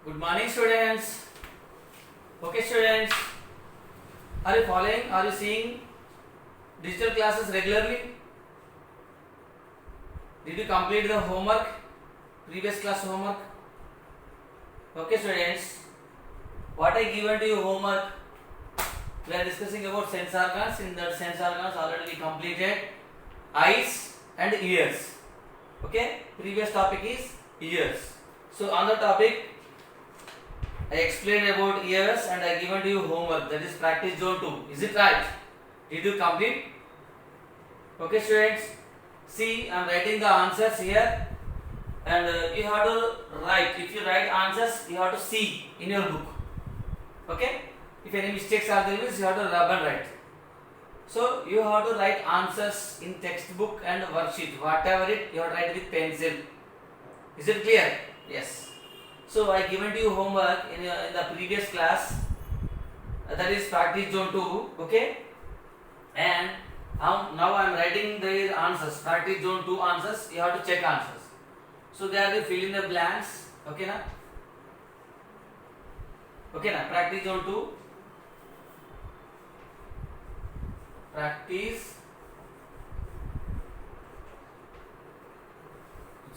Good morning, students. Okay, students. Are you following? Are you seeing digital classes regularly? Did you complete the homework? Previous class homework? Okay, students. What I given to you homework? We are discussing about sense organs. In that sense organs already we completed eyes and ears. Okay. Previous topic is ears. So on the topic I explained about ears and I given to you homework, that is practice zone 2. Is it right? Did you complete? Okay, students. See, I am writing the answers here and you have to write. If you write answers, you have to see in your book. Okay? If any mistakes are there, you have to rub and write. So you have to write answers in textbook and worksheet. Whatever it, you have to write with pencil. Is it clear? Yes. So I given to you homework in the previous class, that is practice zone 2. Okay, and now I am writing the answers, practice zone 2 answers. You have to check answers. So there you fill in the blanks. Okay na? Okay na? Practice zone 2. Practice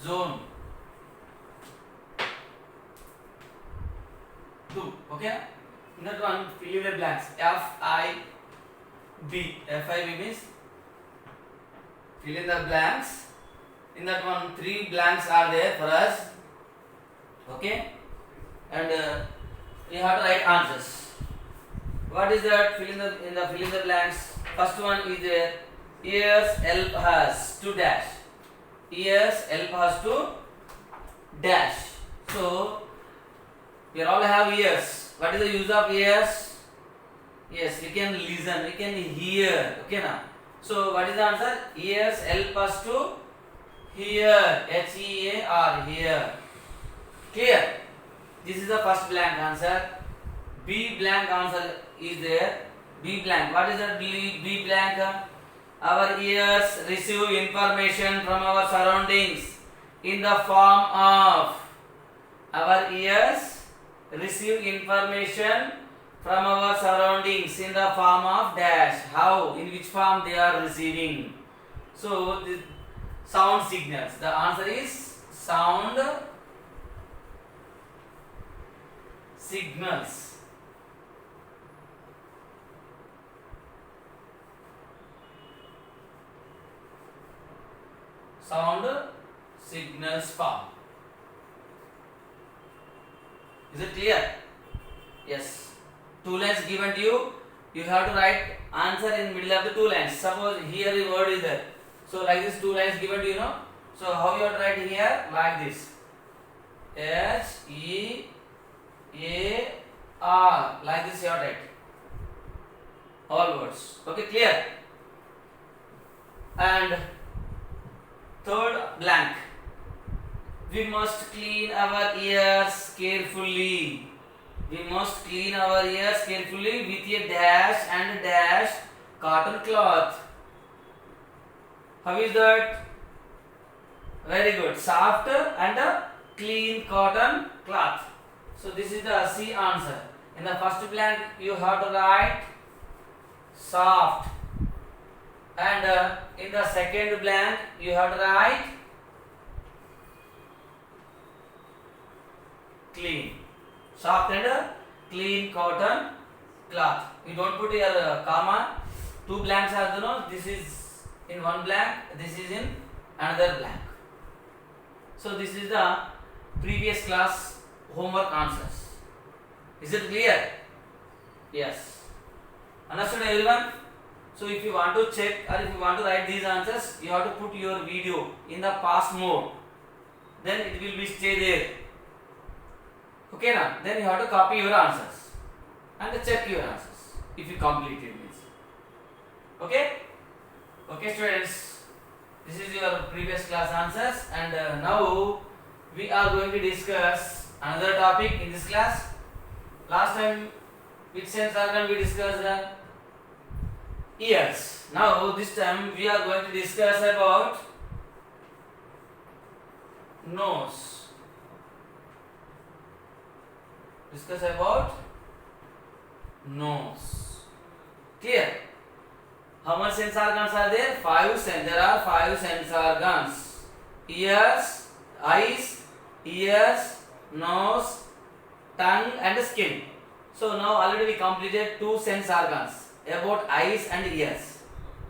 zone 2. Okay, in that one fill in the blanks. FIB means fill in the blanks. In that one 3 blanks are there for us. Okay, and you have to write answers. What is that? Fill in the blanks. First one is there. Ears help us to dash. Ears help us to dash. So we all have ears. What is the use of ears? Yes, we can listen, we can hear. Okay now. So what is the answer? Ears help us to hear. H-E-A-R, hear. Clear? This is the first blank answer. B blank answer is there. B blank. What is that B blank? Our ears receive information from our surroundings in the form of. Our ears receive information from our surroundings in the form of dash. How? In which form they are receiving? So the sound signals. The answer is sound signals. Sound signals form. Is it clear? Yes. 2 lines given to you. You have to write answer in middle of the 2 lines. Suppose here the word is there. So like this 2 lines given to you, know. So how you have to write here? Like this. H-E-A-R. Like this you have to write. All words. Okay, clear? And third blank. We must clean our ears carefully. We must clean our ears carefully with a dash and dash cotton cloth. How is that? Very good. Soft and a clean cotton cloth. So this is the C answer. In the first blank you have to write soft. And in the second blank you have to write clean. Soft and clean cotton cloth. You don't put your comma. 2 blanks are there, no? This is in one blank, this is in another blank. So this is the previous class homework answers. Is it clear? Yes. Understood everyone? So if you want to check or if you want to write these answers, you have to put your video in the past mode. Then it will be stay there. Okay now, then you have to copy your answers and check your answers if you completed this. Okay? Okay students, this is your previous class answers and now we are going to discuss another topic in this class. Last time which sense organ we discussed? Ears. Now this time we are going to discuss about nose. Discuss about nose. Clear? How much sense organs are there? There are 5 sense organs. Ears, eyes, ears, nose, tongue and skin. So now already we completed 2 sense organs about eyes and ears.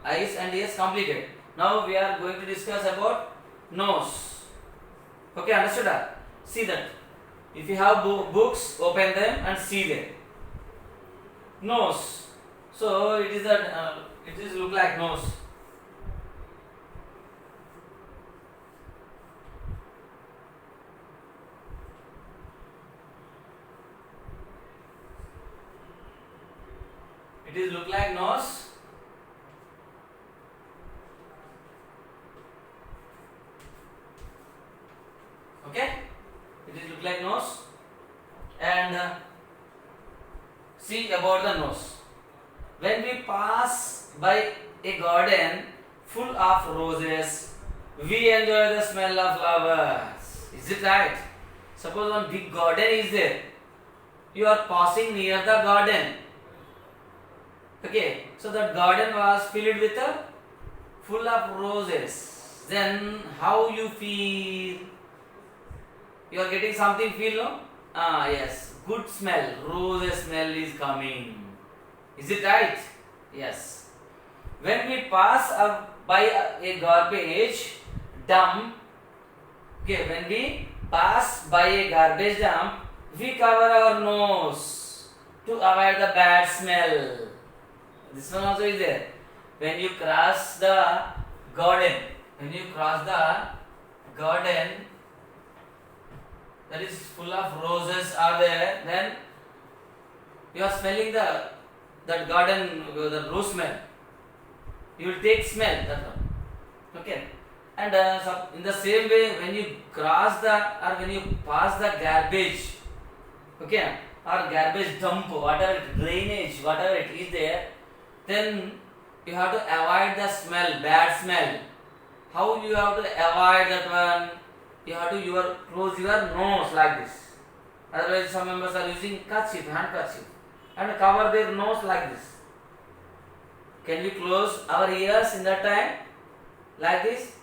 Eyes and ears completed. Now we are going to discuss about nose. Okay, understood? See that. If you have books, open them and see them. Nose. So it is look like nose. It is look like nose. Okay, it is look like nose. And see about the nose. When we pass by a garden full of roses, we enjoy the smell of flowers. Is it right? Suppose one big garden is there. You are passing near the garden. Okay, so that garden was filled with full of roses. Then how you feel? You are getting something feel, no? Ah, yes, good smell, rose smell is coming. Is it right? Yes. When we pass by a garbage dump, okay, when we pass by a garbage dump, we cover our nose to avoid the bad smell. This one also is there. When you cross the garden, that is full of roses are there, then you are smelling that garden, the rose smell. You will take smell that one. Okay. And so in the same way, when you pass the garbage, okay, or garbage dump, whatever drainage, whatever it is there, then you have to avoid the smell, bad smell. How you have to avoid that one? You have to close your nose like this. Otherwise, some members are using handkerchief, and cover their nose like this. Can we close our ears in that time? Like this?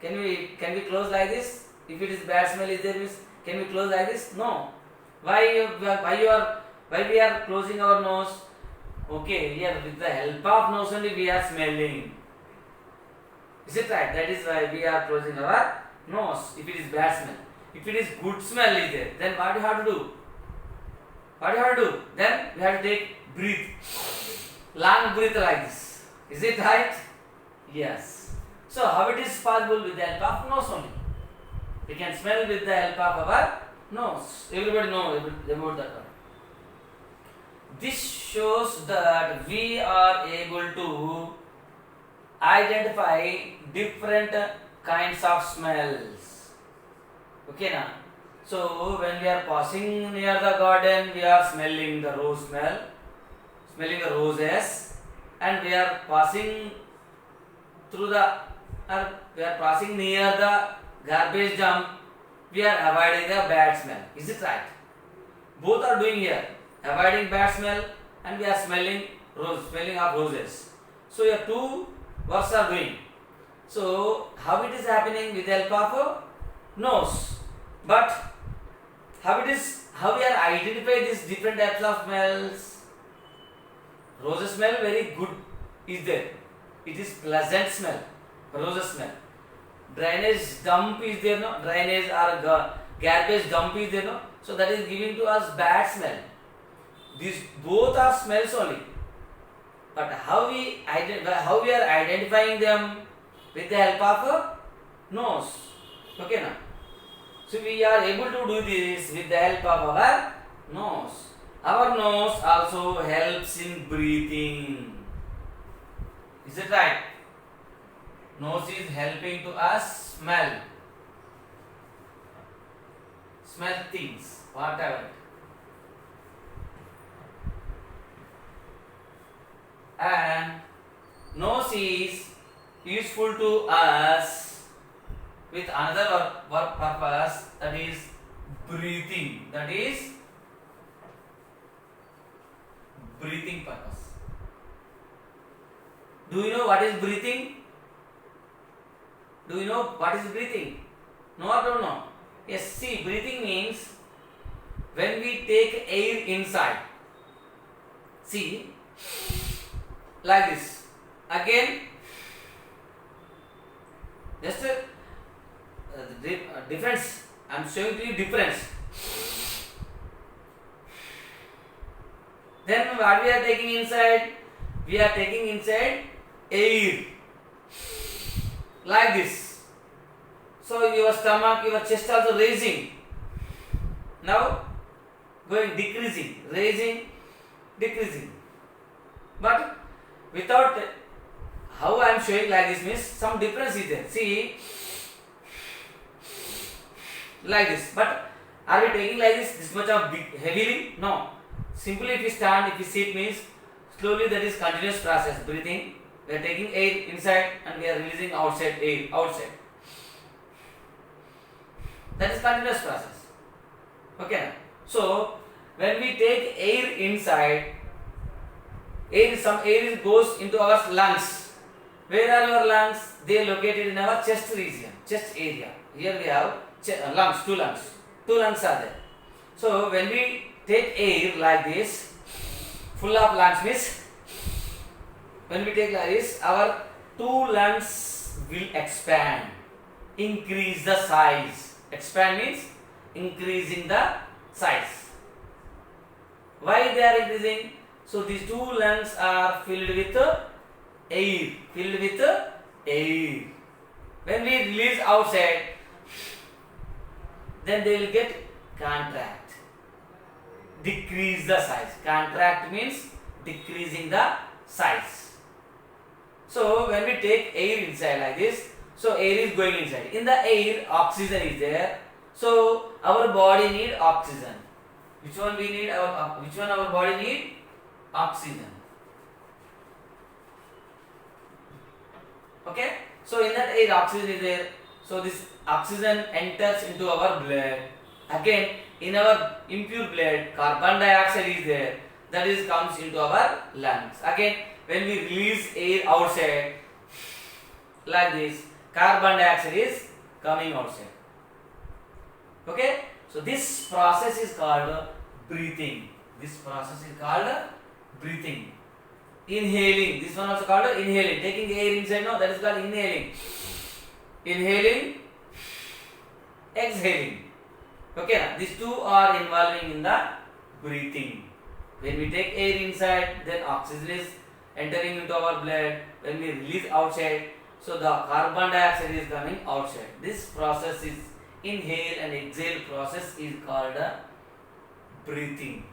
Can we close like this? If it is bad smell is there, can we close like this? No. Why we are closing our nose? Okay, here with the help of nose only we are smelling. Is it right? That is why we are closing our nose. If it is bad smell, if it is good smell is there, then what you have to do? Then we have to breathe. Long breath like this. Is it right? Yes. So how it is possible with the help of nose only? We can smell with the help of our nose. Everybody knows about that one. This shows that we are able to identify different kinds of smells. Okay now. So when we are passing near the garden, we are smelling the rose smell, smelling the roses, and we are passing near the garbage dump, we are avoiding the bad smell. Is it right? Both are doing here, avoiding bad smell, and we are smelling of roses. So your two works are doing. So how it is happening with the help of nose, but how we are identify these different types of smells. Rose smell very good is there. It is pleasant smell. Rose smell. Drainage dump is there, no? Drainage or garbage dump is there, no? So that is giving to us bad smell. These both are smells only. But how we are identifying them? With the help of nose. Okay now. So we are able to do this with the help of our nose. Our nose also helps in breathing. Is it right? Nose is helping to us smell things, whatever. And nose is useful to us with another work purpose, that is breathing. breathing purpose. Do you know what is breathing? Do you know what is breathing? No or don't know? Yes, see, breathing means when we take air inside. See, like this. Again, just a difference. I am showing to you difference. Then what we are taking inside? We are taking inside air. Like this. So your stomach, your chest also raising. Now going decreasing, raising, decreasing. But without, how I am showing like this means some difference is there. See, like this. But are we taking like this much of big, heavily? No. Simply if we stand, if we sit means slowly, that is continuous process. Breathing. We are taking air inside and we are releasing outside air outside. That is continuous process. Okay. So when we take air inside, some air goes into our lungs. Where are your lungs? They are located in our chest region, chest area. Here we have lungs, two lungs. Two lungs are there. So when we take air like this, full of lungs means, when we take like this, our two lungs will expand, increase the size. Expand means increasing the size. Why they are increasing? So these two lungs are filled with air, filled with air. When we release outside, then they will get contract, decrease the size. Contract means decreasing the size. So when we take air inside like this, so air is going inside. In the air, oxygen is there. So our body need oxygen. Which one we need? Which one our body need? Oxygen. Okay. So in that air, oxygen is there. So this oxygen enters into our blood. Again, in our impure blood, carbon dioxide is there. That is comes into our lungs. Again, when we release air outside, like this, carbon dioxide is coming outside. Okay? So this process is called breathing. This process is called breathing. Inhaling. This one also called inhaling. Taking air inside, no, that is called inhaling. Inhaling, exhaling. Okay, now these two are involving in the breathing. When we take air inside, then oxygen is entering into our blood. When we release outside, so the carbon dioxide is coming outside. This process is inhale and exhale process is called breathing.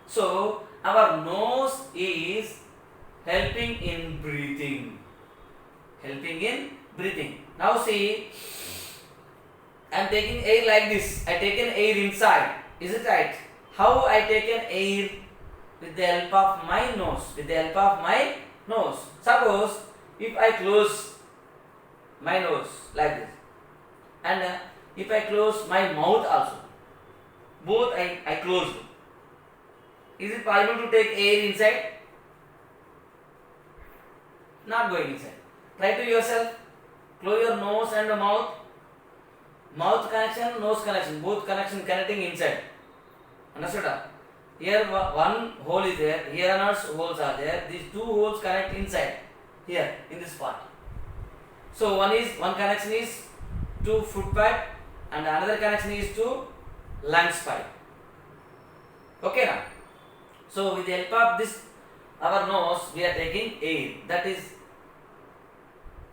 So our nose is helping in breathing. Helping in breathing. Now see, I am taking air like this. I taken air inside. Is it right? How I taken air? With the help of my nose. With the help of my nose. Suppose if I close my nose like this, and if I close my mouth also, both I closed. Is it possible to take air inside? Not going inside. Try to yourself. Close your nose and the mouth. Mouth connection, nose connection, both connection connecting inside. Understood? Here one hole is there, here another holes are there. These two holes connect inside, here in this part. So one connection is to foot pipe and another connection is to lungs pipe. Okay now. So with the help of this, our nose, we are taking air. That is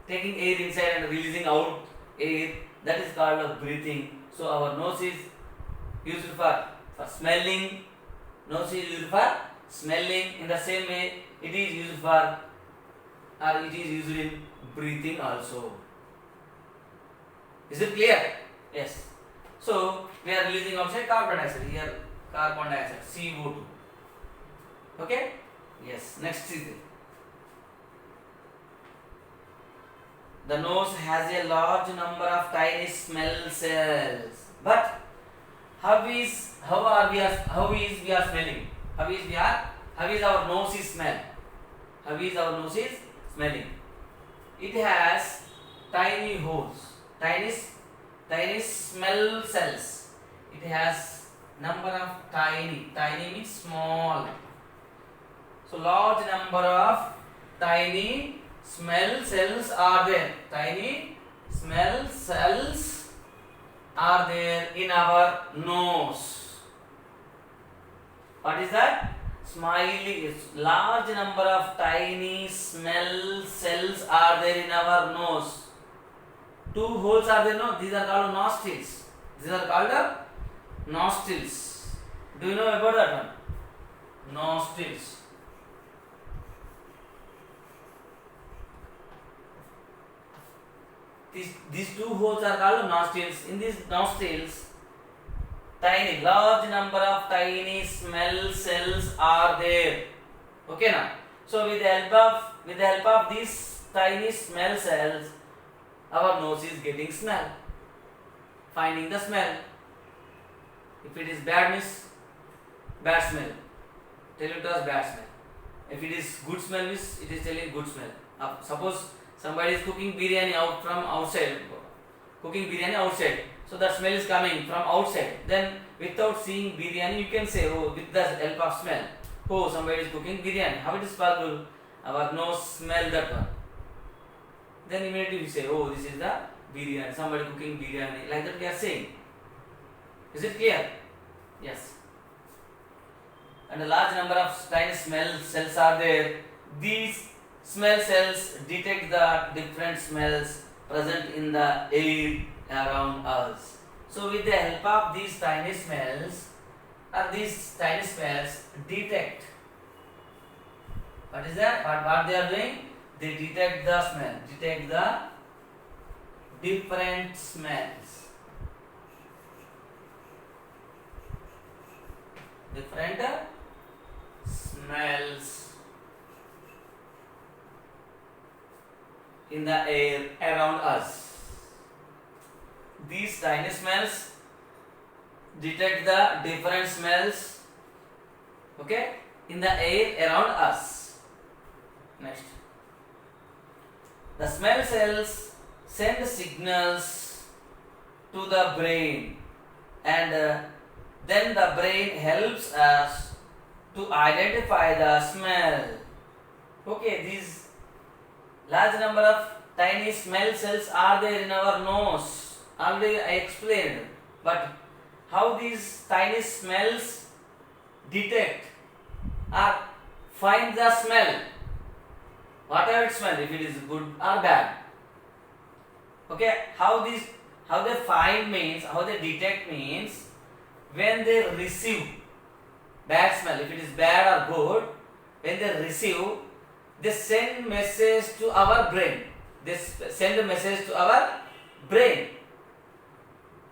taking air inside and releasing out air. That is called breathing. So our nose is used for smelling. Nose is used for smelling. In the same way, it is used for, or it is used in breathing also. Is it clear? Yes. So we are releasing outside carbon dioxide. Here carbon dioxide, CO2. Okay? Yes. Next is it. The nose has a large number of tiny smell cells. But how is we are smelling? How is we are How is our nose is smell? How is our nose is smelling? It has tiny holes, tiny smell cells. It has number of tiny means small. So large number of tiny smell cells are there. Tiny smell cells are there in our nose. What is that? Smiley. Large number of tiny smell cells are there in our nose. Two holes are there, no? These are called nostrils. These are called nostrils. Do you know about that one? Nostrils. These two holes are called nostrils. In these nostrils, large number of tiny smell cells are there. Okay now. So with the help of these tiny smell cells, our nose is getting smell. Finding the smell. If it is bad means bad smell. Tell it as bad smell. If it is good smell means it is telling good smell. Suppose somebody is cooking biryani from outside. So that smell is coming from outside. Then without seeing biryani, you can say, oh, with the help of smell, oh, somebody is cooking biryani. How it is possible? Our nose smell that one. Then immediately we say, oh, this is the biryani. Somebody cooking biryani. Like that we are saying. Is it clear? Yes. And a large number of tiny smell cells are there. These smell cells detect the different smells present in the air around us. So with the help of these tiny smells, detect. What is that? What they are doing? They detect the smell. Detect the different smells. Different smells in the air around us. These tiny smells detect the different smells, okay, in the air around us. Next, the smell cells send signals to the brain, and then the brain helps us to identify the smell. Okay, these large number of tiny smell cells are there in our nose. Already I explained. But how these tiny smells detect or find the smell? Whatever it smell, if it is good or bad. Okay, how they find means, how they detect means, when they receive bad smell, if it is bad or good, when they receive, they send message to our brain. They send a message to our brain.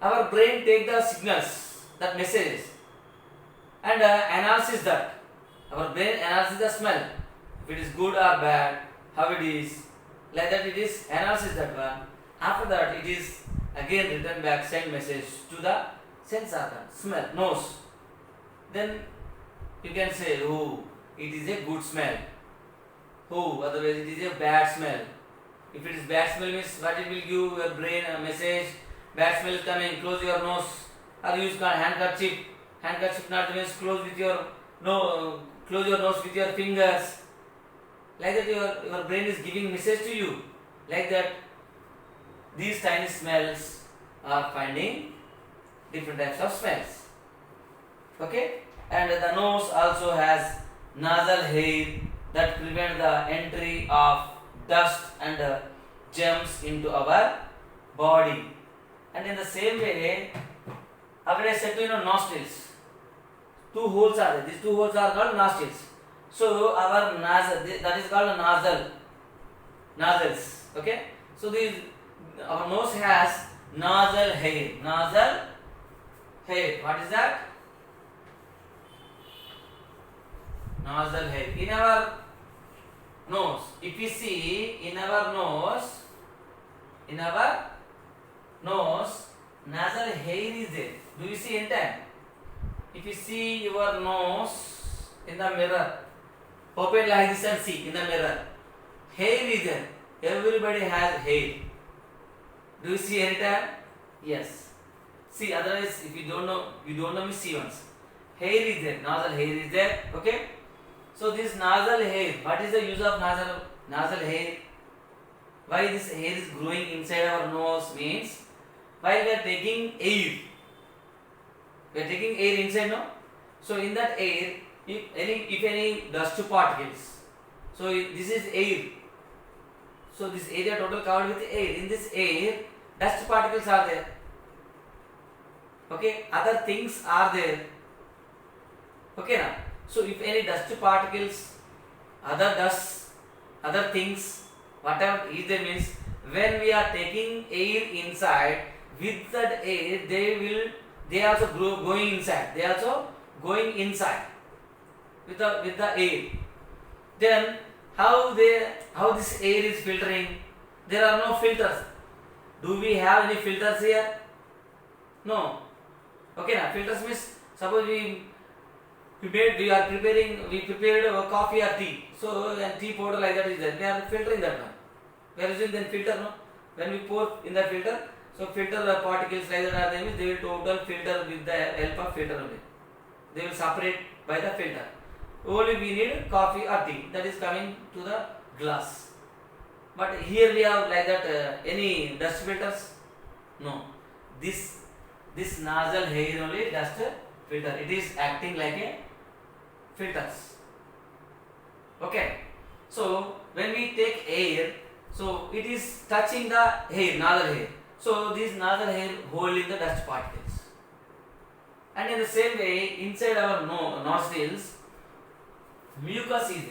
Our brain take the signals, that messages, and analysis that. Our brain analyzes the smell. If it is good or bad, how it is, like that it is analysis that one. After that it is again return back, send message to the sense organ, smell, nose. Then you can say, oh, it is a good smell. Oh, otherwise it is a bad smell. If it is bad smell means what it will give your brain a message. Bad smell is coming, close your nose, or use handkerchief. Handkerchief not means close your nose with your fingers. Like that your brain is giving message to you. Like that these tiny smells are finding different types of smells. Okay? And the nose also has nasal hair that prevent the entry of dust and germs into our body. And in the same way, already I said to you, nostrils. Two holes are there. These two holes are called nostrils. So our nasal, that is called nostrils. Okay. So our nose has nasal hair. Nasal hair. What is that? Nasal hair. In our nose, if you see in our nose, nasal hair is there. Do you see in time? If you see your nose in the mirror, Open like this and see in the mirror. Hair is there. Everybody has hair. Do you see any time? Yes. See, otherwise, if you don't know me, see once. Hair is there. Nasal hair is there. Okay. So this nasal hair. What is the use of nasal hair? Why this hair is growing inside our nose means while we are taking air. We are taking air inside, no? So in that air, if any dust particles, so this is air. So this area total covered with air. In this air, dust particles are there. Okay, other things are there. Okay, now. So if any dust particles, other dust, other things, whatever is there means when we are taking air inside, with that air they also going inside. They also going inside with the air. Then how this air is filtering? There are no filters. Do we have any filters here? No. Okay, now filters means suppose we prepared a coffee or tea. So and tea powder like that is there. We are filtering that one. We are using then filter, no? When we pour in the filter, so filter the particles like that are there, they will total filter with the help of filter only. They will separate by the filter. Only we need coffee or tea that is coming to the glass. But here we have like that any dust filters? No. This nasal hair only dust filter. It is acting like a filters. Okay. So when we take air, so it is touching the hair, nasal hair. So this nasal hair holding the dust particles. And in the same way, inside our nostrils, mucus is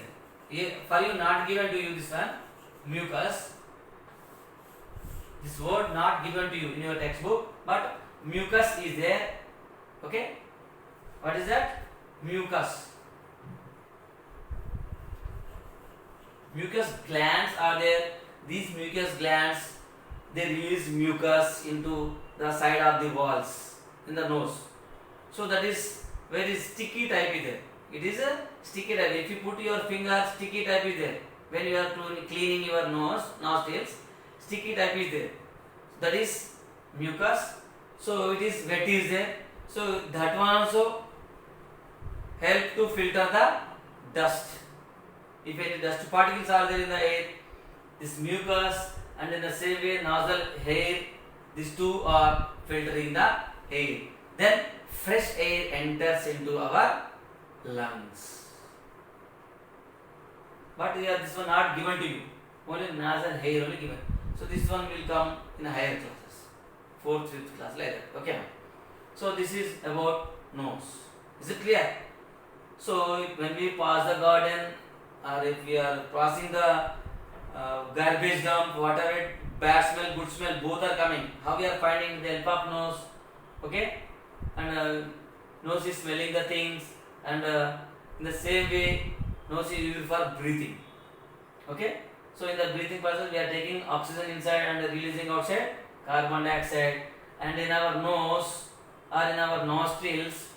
there. For you, not given to you this one, mucus. This word not given to you in your textbook, but mucus is there. Okay? What is that? Mucus. Mucus glands are there. These mucus glands, they release mucus into the side of the walls in the nose. So that is very sticky type is there. It is a sticky type. If you put your finger, sticky type is there. When you are cleaning your nostrils, sticky type is there. That is mucus. So it is wet is there. So that one also help to filter the dust. If any dust particles are there in the air, this mucus and in the same way nasal hair, these two are filtering the air. Then fresh air enters into our lungs. But this one not given to you. Only nasal hair only given. So this one will come in higher classes. 4th, 5th class like that. Okay. So this is about nose. Is it clear? So when we pass the garden or if we are passing the garbage dump, whatever, bad smell, good smell, both are coming. How we are finding the help of nose? Okay. And nose is smelling the things, and in the same way nose is used for breathing. Okay. So in the breathing process we are taking oxygen inside and releasing outside carbon dioxide, and in our nose or in our nostrils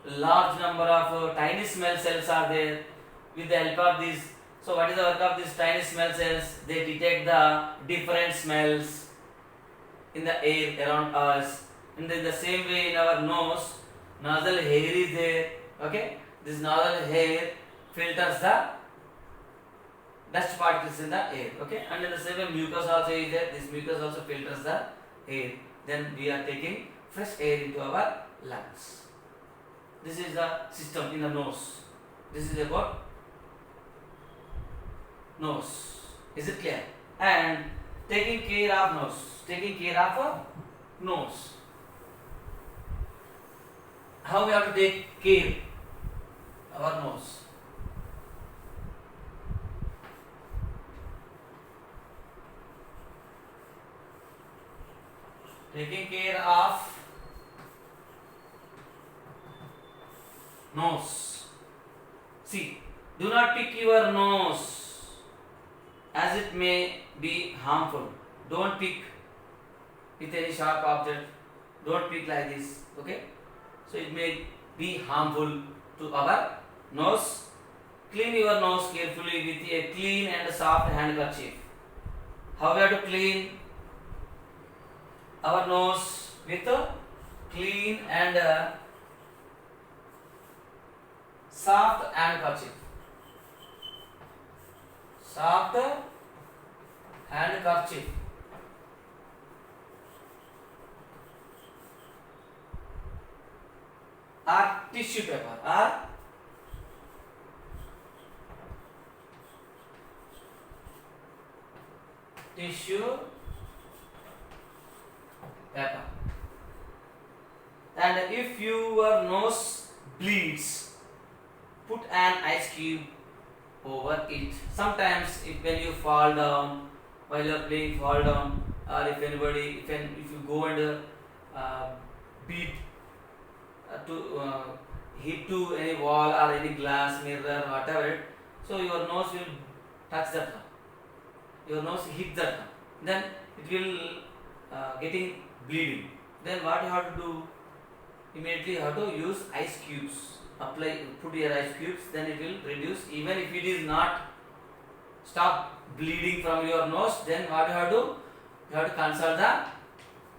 large number of tiny smell cells are there. With the help of these, so what is the work of these tiny smell cells? They detect the different smells in the air around us. And in the same way in our nose, nasal hair is there. Okay, this nasal hair filters the dust particles in the air. Okay, and in the same way mucus also is there. This mucus also filters the air. Then we are taking fresh air into our lungs. This is the system in the nose. This is about nose. Is it clear? And taking care of nose. Taking care of nose. How we have to take care of our nose? Taking care of nose. See, do not pick your nose, as it may be harmful. Don't pick with any sharp object. Don't pick like this. Okay? So it may be harmful to our nose. Clean your nose carefully with a clean and soft handkerchief. How we have to clean our nose? With a clean and soft handkerchief. Soft handkerchief. Or tissue paper. Or tissue paper. And if your nose bleeds, put an ice cube over it. Sometimes if when you fall down while you are playing, fall down, or if anybody if you go and beat hit to any wall or any glass, mirror, whatever, so your nose will touch that one. Your nose hit that one. Then it will getting bleeding. Then what you have to do? Immediately you have to use ice cubes. Put your ice cubes, then it will reduce. Even if it is not stop bleeding from your nose, then what you have to do? You have to consult the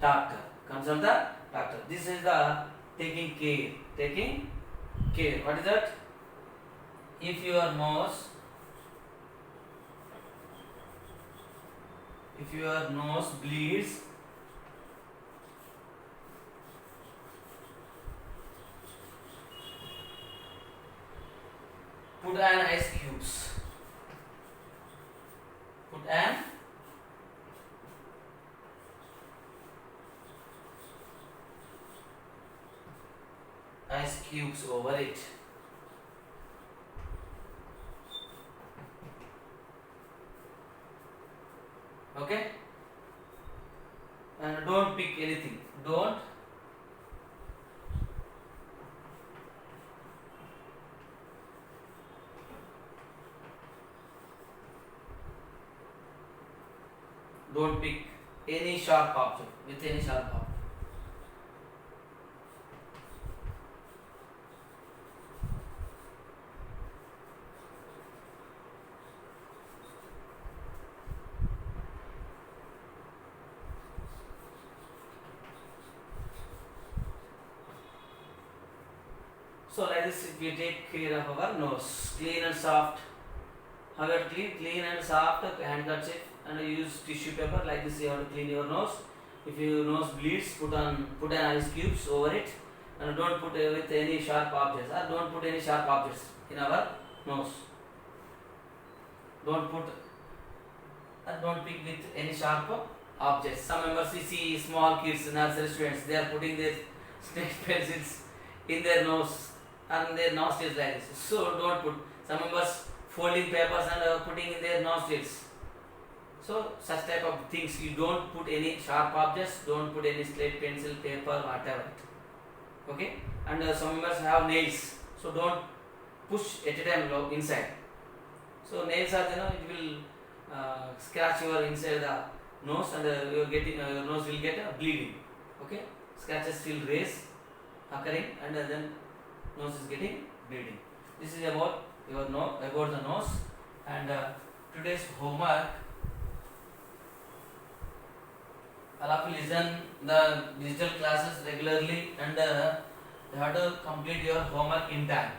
doctor. Consult the doctor. This is the taking care. Taking care. What is that? If your nose bleeds, put an ice cubes. Put an ice cubes over it. Okay? And don't pick anything. Don't pick any sharp object with any sharp object. So like this we take care of our nose. Clean and soft. How you have to clean and soft handkerchief and use tissue paper. Like this you have to clean your nose. If your nose bleeds, put an ice cubes over it, and don't put with any sharp objects, or don't put any sharp objects in our nose. Don't pick with any sharp objects. Some members we see small kids, nursery students, they are putting their snake pencils in their nose and their nostrils like this. So don't put. Some members folding papers and putting in their nostrils. So such type of things, you don't put any sharp objects, don't put any slate, pencil, paper, whatever. Okay? And some members have nails, so don't push at a time inside. So nails are, it will scratch your inside the nose, and your nose will get bleeding. Okay? Scratches will raise, occurring, and then nose is getting bleeding. This is about about the nose. And today's homework, all of you listen the digital classes regularly, and you have to complete your homework in time.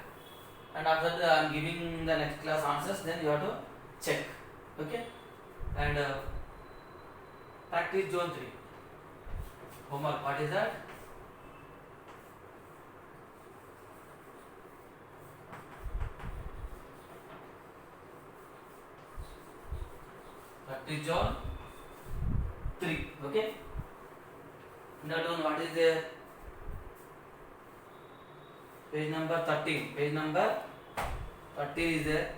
And after that, I am giving the next class answers, then you have to check. Okay? And practice zone 3 homework. What is that? Practice zone 3. Okay? That one, what is there? Page number 13. Page number 13 is there.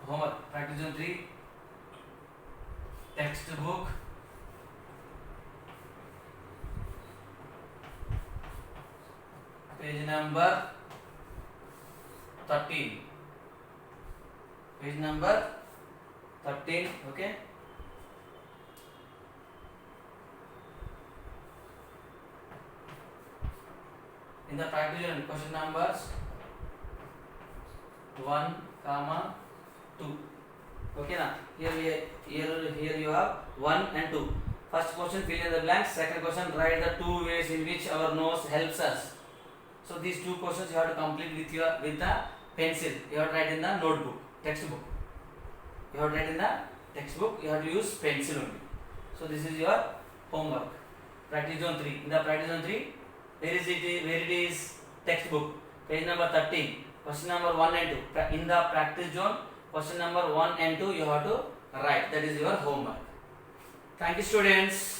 Homework. Practice zone 3. Textbook. Page number 13. Page number 13. Okay? In the practice question numbers 1, comma 2. Okay na? Here you have 1 and 2. First question, fill in the blanks. Second question, write the 2 ways in which our nose helps us. So these 2 questions you have to complete with the pencil. You have to write in the notebook, textbook. You have to write in the textbook. You have to use pencil only. So this is your homework. Practice zone 3. In the practice zone 3, where it is textbook, page number 13. Question number 1 and 2. In the practice zone, question number 1 and 2 you have to write. That is your homework. Thank you, students.